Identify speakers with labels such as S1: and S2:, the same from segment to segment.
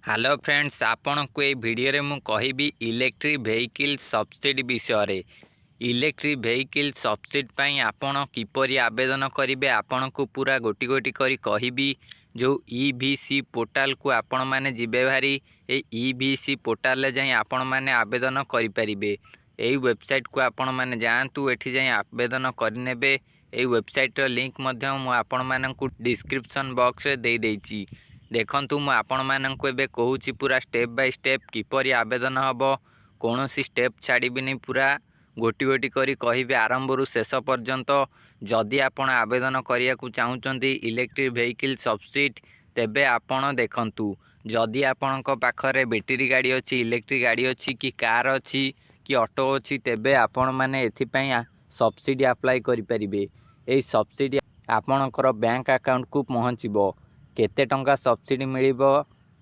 S1: Hello friends, आपण को ये वीडियो रे मु कहिबी इलेक्ट्रिक व्हीकल सब्सिडी विषय। इलेक्ट्रिक व्हीकल सब्सिडी पई आपण किपरि आवेदन करेंगे आपण को पूरा गोटी गोटी करी कहिबी। जो ईवीसी पोर्टाल को आपण माने जिबे भारी ए ईवीसी पोर्टाल जाई आपण माने आवेदन करि परिबे। एई वेबसाइट को आपण माने जानतु एठी जाई आवेदन करनेबे। एई वेबसाइट रो लिंक मध्य मु आपण माननकु डिस्क्रिप्शन बॉक्स रे दे देइची। देखंतु मु आपण माननकु एबे कहूची पूरा स्टेप बाय स्टेप किपरि आवेदन हबो। कोनोसी स्टेप छाड़ीबिनी, पूरा गोटी गोटी करी कहिबे आरंभरू शेष पर्यंत। जदि आपण आवेदन करिया को चाहुचंती इलेक्ट्रिक व्हीकल सब्सिडी, तेबे आपण देखंतु जदि आपणक पाखरे बैटरी गाड़ी अछि, इलेक्ट्रिक गाड़ी अछि कि कार अछि कि ऑटो अछि, तेबे आपण माने एथि पई सब्सिडी अप्लाई करि परिबे। एई सब्सिडी आपणकर बैंक अकाउंट को पहुँचबो। केते टंका सब्सिडी मिलिबो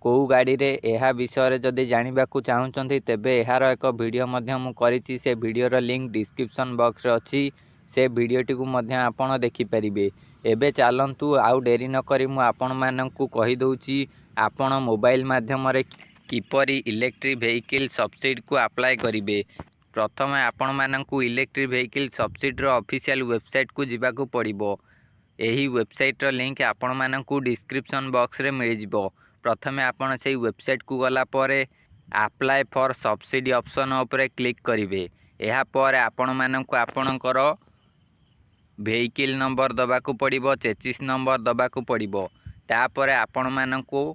S1: को गाड़ी रे, एहा विषय जदि जानिबाकू चाहुचंती तेबे एहार एक वीडियो मध्य मु करिछि। से वीडियोर लिंक डिस्क्रिप्शन बॉक्स रे अछि। से वीडियोटी को मध्य आपण देखि परिबे। एबे चालंतु आउ डेरी न करी मु आपण माननकू कहि दउछि आपण मोबाइल माध्यम रे किपरि इलेक्ट्रिक व्हीकल सब्सिडी को अप्लाई करिवे। प्रथम आपण माननकू इलेक्ट्रिक व्हीकल सब्सिडी रो ऑफिशियल वेबसाइट को जिबाकू पड़िबो। एही वेबसाइट रो लिंक आपण माननकू डिस्क्रिप्शन बॉक्स रे मिल जिवो। प्रथमे आपण सेही वेबसाइट को गला परे अप्लाई फॉर सब्सिडी ऑप्शन उपरे क्लिक करिवे। एहा पर आपण माननकू आपणकर व्हीकल नंबर दबाकू पड़िबो, चेसिस नंबर दबाकू पड़िबो। तापरे आपण माननकू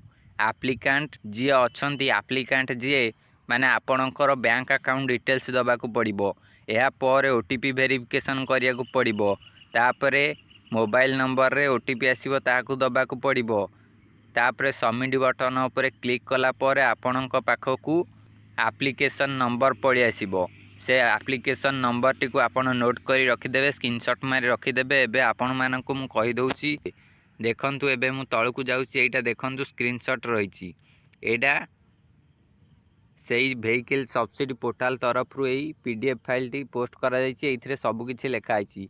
S1: एप्लिकेंट जी अछंती, एप्लिकेंट जी माने आपणकर बैंक अकाउंट डिटेल्स दबाकू पड़िबो। एहा पर ओटीपी वेरिफिकेशन करिया को पड़िबो। तापरे मोबाइल नंबर रे ओटीपी आसीबो, ताकू दबाकू पड़िबो। तापरे सबमिट बटन उपरे क्लिक कला परे आपणक पाखकू एप्लिकेशन नंबर पड़ी आसीबो। से एप्लिकेशन नंबर टी को आपण नोट करी रखिदेबे, स्क्रीनशॉट मारी रखिदेबे। एबे आपण मानकू मु कहि दउछि, देखंतु एबे मु तळकू जाउछि। एटा देखंतु स्क्रीनशॉट रहिछि। एटा सेही व्हीकल सब्सिडी पोर्टाल तरफ रु एई पीडीएफ फाइल टी पोस्ट करा जायछि। एथिरे सब किछि लेखा आइछि।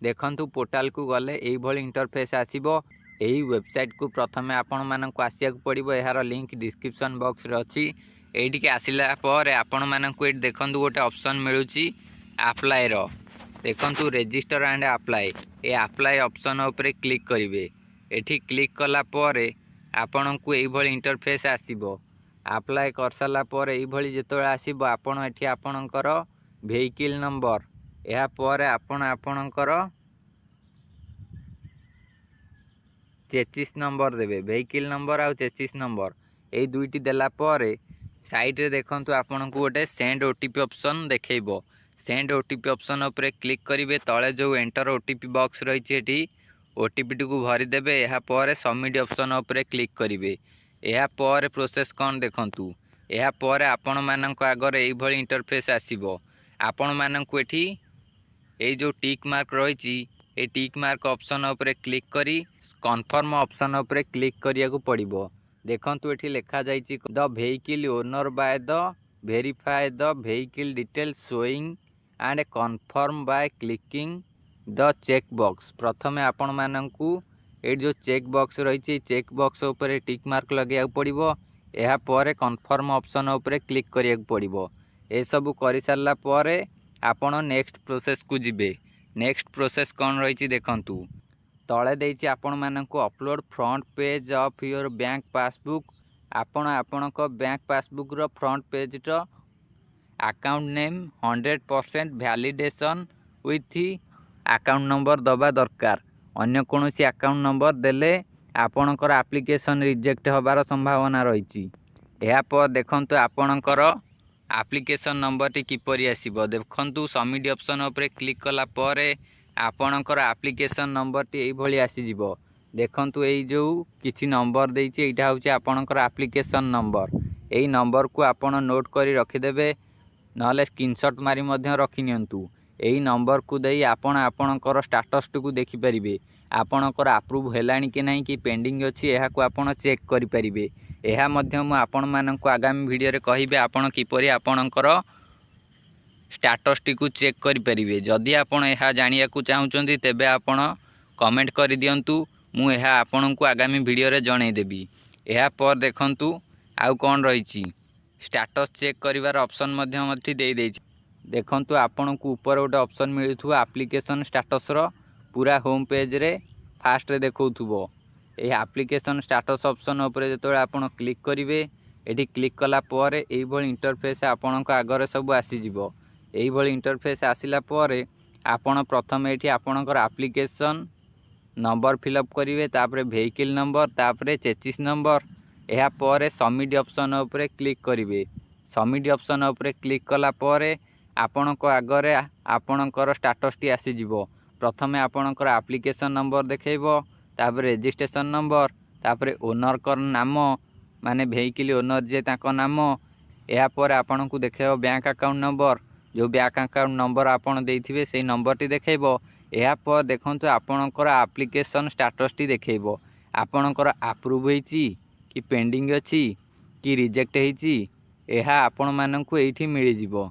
S1: देखंतु पोर्टाल को गले एई भली इंटरफेस आसीबो। एही वेबसाइट को प्रथमे आपण मानकू आसिया को पड़िबो। एहार लिंक डिस्क्रिप्शन बॉक्स रे अछि। एठी के आसिला पर आपण मानकू एठी देखंतु गोटे ऑप्शन मिलुछि अप्लाई रो। देखंतु register and apply, A apply option उपरे क्लिक करिवे। एठी क्लिक कला परे आपणकू एई भली इंटरफेस आसीबो। अप्लाई कर साला पर एई भली जेतोळे आसीबो, आपण एठी आपणकर व्हीकल नंबर, एहा पर आपणकर चेसिस नंबर देवे। व्हीकल नंबर आउ चेसिस नंबर एई दुईटी देला परे साइड रे देखंतु आपणकू गोटे सेंड ओटीपी ऑप्शन देखैबो। सेंड ओटीपी ऑप्शन उपरे क्लिक करिवे। तळे जो एंटर ओटीपी बॉक्स रहिछि, एठी ओटीपी टी को भरि देबे। एहा पर सबमिट ऑप्शन उपरे क्लिक करिवे। एहा पर प्रोसेस कोन देखंतु। एहा पर आपण मानक आगर एई भली इंटरफेस आसीबो। आपण मानकू एठी एई जो टिक मार्क रहिछि, ए टिक मार्क ऑप्शन उपरे क्लिक करी कन्फर्म ऑप्शन उपरे क्लिक करिया को पड़िबो। देखंतु एठी लेखा जायछि the vehicle owner by the verify the vehicle details showing and confirm by clicking the check box. प्रथमे आपण माननकू ए जो चेक बॉक्स रहिछि, चेक बॉक्स उपरे टिक मार्क लगिया पड़िबो। एहा परे कन्फर्म ऑप्शन उपरे क्लिक करिया पड़िबो। ए सब करि सारला परे आपण नेक्स्ट प्रोसेस को जिबे। नेक्स्ट प्रोसेस कोन रहिछि देखंतु। तळे देइछि आपण माननकू upload front page of your bank passbook. आपण आपणक बैंक पासबुक रो फ्रंट पेज रो account name 100% validation with account number दबा दरकार। अन्य कोनोसी अकाउंट नंबर देले आपणकर एप्लिकेशन रिजेक्ट होबार संभावना रहिछि। एहा पर देखंतु आपणकर एप्लिकेशन नंबर टी किपरि आसीबो। देखंतु सबमिट ऑप्शन उपरे क्लिक कला परे आपणकर एप्लिकेशन नंबर टी एई भली आसी जिवो। देखंतु एई जो किछि नंबर देइछि, एटा होछि आपणकर एप्लिकेशन नंबर। एई नंबर को आपण नोट करी रखिदेबे, नहले स्क्रीनशॉट मारी मध्य रखि नियंतु। एई नंबर को देई आपण आपणकर स्टेटस को देखि परिबे। आपणकर अप्रूव हेलानी कि नाही कि पेंडिंग अछि, एहा को आपण चेक करि परिबे। एहा मध्य मु आपण माननकू आगामी वीडियो रे कहिबे आपण किपरि आपणकर स्टेटस टी को चेक करि परिबे। जदि आपण एहा जानिया को चाहुचंती तेबे आपण कमेंट करि दियंतु। मु एहा आपणकू आगामी वीडियो रे जणै देबी। एहा पर देखंतु आउ कौन रही स्टाटस चेक करिवार ऑप्शन दे देछि। देखंतु आपन को ऊपर गोटे ऑप्शन मिलुथुव एप्लिकेशन स्टाटस रो पूरा होम पेज रे फास्ट रे देखौथुव। ए एप्लिकेशन स्टाटस ऑप्शन उपरे जतोळे आपन क्लिक करिवे एठी क्लिक कला परे एई भली इंटरफेस आपन को आगरे सब आसी जिवो। एई भली इंटरफेस आसिला परे आपन प्रथम एठी आपन को एप्लिकेशन नंबर फिलअप करिवे तापरे व्हीकल नंबर तापरे चेसिस नंबर एहा परे सबमिट ऑप्शन उपरे क्लिक करिवे। सबमिट ऑप्शन उपरे क्लिक कला परे आपन को आगरे आपनकर स्टाटस टी आसी जिवो। प्रथमे आपनकर एप्लिकेशन नंबर देखैबो तापरे रजिस्ट्रेशन नंबर तापरे ओनर कर नाम माने व्हीकल ओनर जे ताको नाम एहा पर आपन को देखैबो बैंक अकाउंट नंबर जो बैंक अकाउंट नंबर आपन देइथिबे सेही नंबर टी देखैबो। एहा पर देखंतु आपनकर एप्लिकेशन स्टाटस टी देखैबो आपनकर अप्रूव होईची कि पेंडिंग अछि कि रिजेक्ट होईची एहा आपण माननकु एठी मिलि जिवो।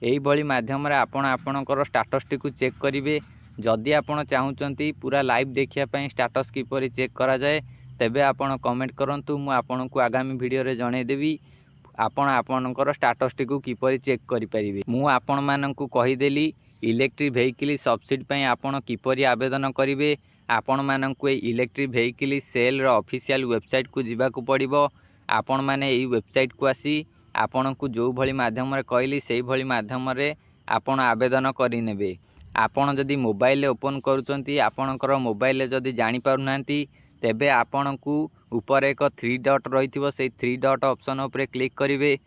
S1: एही भली माध्यम रे आपण आपनकर स्टाटस टी को चेक करिवे। जदि आपण चाहुचंती पूरा लाइव देखिया पई स्टाटस किपरि चेक करा जाए तेबे आपण कमेंट करंतु मु आपनकु आगामी वीडियो रे जणे देबी आपण आपनकर स्टाटस टी को किपरि चेक करि परिबे। मु आपण माननकु कहि देली इलेक्ट्रिक व्हीकल सब्सिडी पई आपण किपरि आवेदन करिवे। आपण माननकु ए इलेक्ट्रिक व्हीकल सेल रो ऑफिशियल वेबसाइट को जिबाकु पड़िबो। आपण माने एई वेबसाइट को आसी आपण को जो भली माध्यम रे कहली सेही भली माध्यम रे आपण आवेदन करि नेबे। आपण जदि मोबाइल ओपन करूचंती आपणकर मोबाइल जदि जानि पारुनांती तेबे आपण को ऊपर एक 3 डॉट रहिथिबो सेही 3 डॉट ऑप्शन उपरे क्लिक करिवे।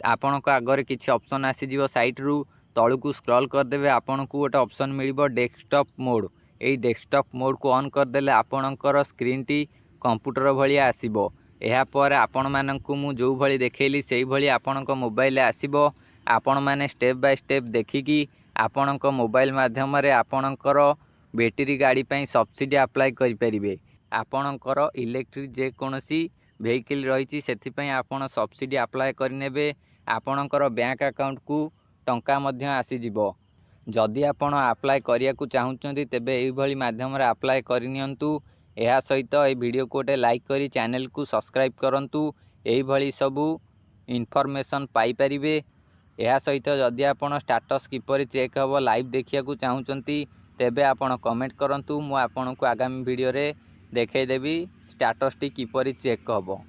S1: आपण को आगरे किछि ऑप्शन आसी जिवो साइड रु तळु को स्क्रॉल कर देबे आपण को गोटे ऑप्शन मिलिबो डेस्कटॉप मोड। एई डेस्कटॉप मोड को ऑन कर देले आपणकर स्क्रीन टी कंप्यूटर भली आसीबो। एहा पर आपण माननकु मु जो भली देखैली सेही भली आपणक मोबाइल आसीबो। आपण माने स्टेप बाय स्टेप देखिकी आपणक मोबाइल माध्यम रे आपणकर बैटरी गाड़ी पई सब्सिडी अप्लाई करि परिबे। आपणकर इलेक्ट्रिक जे कोनोसी व्हीकल रहिछि सेथि पई आपण सब्सिडी अप्लाई करि नेबे। आपणकर बैंक अकाउंट को टंका मध्य आसी जिवो। जदि आपण अप्लाई करिया को चाहुचंती तेबे एही भली माध्यम रे अप्लाई करि नियंतु। एहा सहित ए वीडियो को गोटे लाइक करी चैनल को सब्सक्राइब करंतु। एही भली सबु इन्फॉर्मेशन पाई परिबे। एहा सहित जदि आपण स्टाटस किपरि चेक हबो लाइव देखिया को चाहुचंती तेबे आपण कमेंट करंतु। मु आपन को आगामी वीडियो रे देखै देबी स्टाटस टी किपरि चेक हबो।